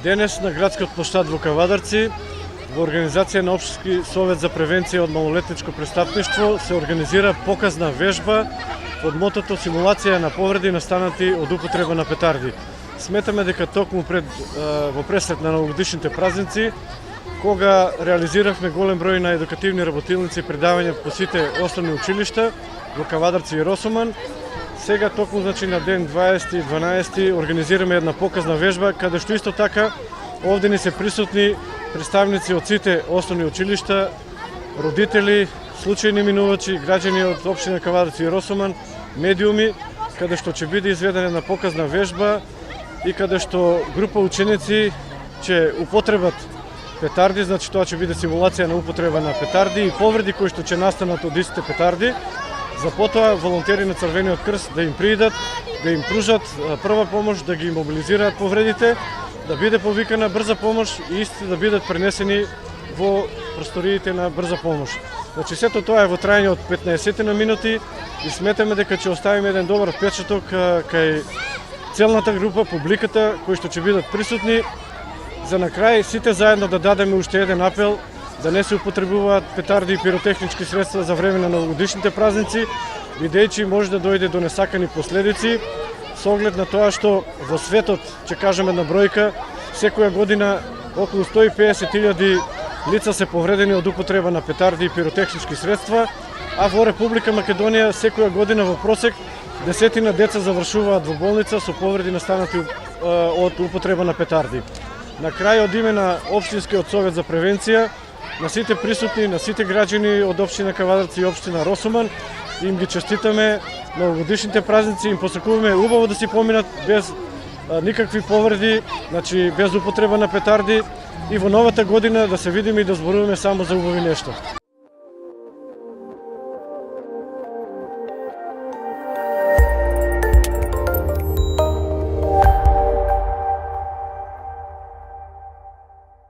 Денес на градскиот площад во Кавадарци, во организација на Општински совет за превенција од малолетничко престапништво, се организира показна вежба под мотото симулација на повреди настанати од употреба на петарди. Сметаме дека токму во пресрет на новогодишните празници, кога реализиравме голем број на едукативни работилници и предавања по сите основни училишта во Кавадарци и Росуман, сега токму на ден 20 и 12 организираме една показна вежба, каде што исто така овде ни се присутни представници од сите основни училишта, родители, случајни минувачи, граѓани од општина Кавадарци и Росуман, медиуми, каде што ќе биде изведена една показна вежба и каде што група ученици ќе употребат петарди, значи тоа ќе биде симулација на употреба на петарди и повреди кои што ќе настанат од истите петарди. За потоа волонтери на Црвениот крст да им приидат, да им пружат прва помош, да ги мобилизираат повредите, да биде повикана брза помош и истите да бидат пренесени во просториите на брза помош. Значи сето тоа е во трајање од 15 на минути и сметаме дека ќе оставиме еден добар впечаток кај целната група, публиката кои што ќе бидат присутни. За на крај сите заедно да дадеме уште еден апел да не се употребуваат петарди и пиротехнички средства за време на новогодишните празници, бидејќи може да дојде до несакани последици, со оглед на тоа што во светот, ќе кажеме една бројка, секоја година околу 150.000 лица се повредени од употреба на петарди и пиротехнички средства, а во Република Македонија секоја година во просек десетина деца завршуваат во болница со повреди настанати од употреба на петарди. На крај од име на Општинскиот совет за превенција, на сите присутни, на сите граѓани од општина Кавадарци и општина Росуман, им ги честитаме новогодишните празници, им посакуваме убаво да си поминат без никакви повреди, значи без употреба на петарди и во новата година да се видиме и да зборуваме само за убави нешта.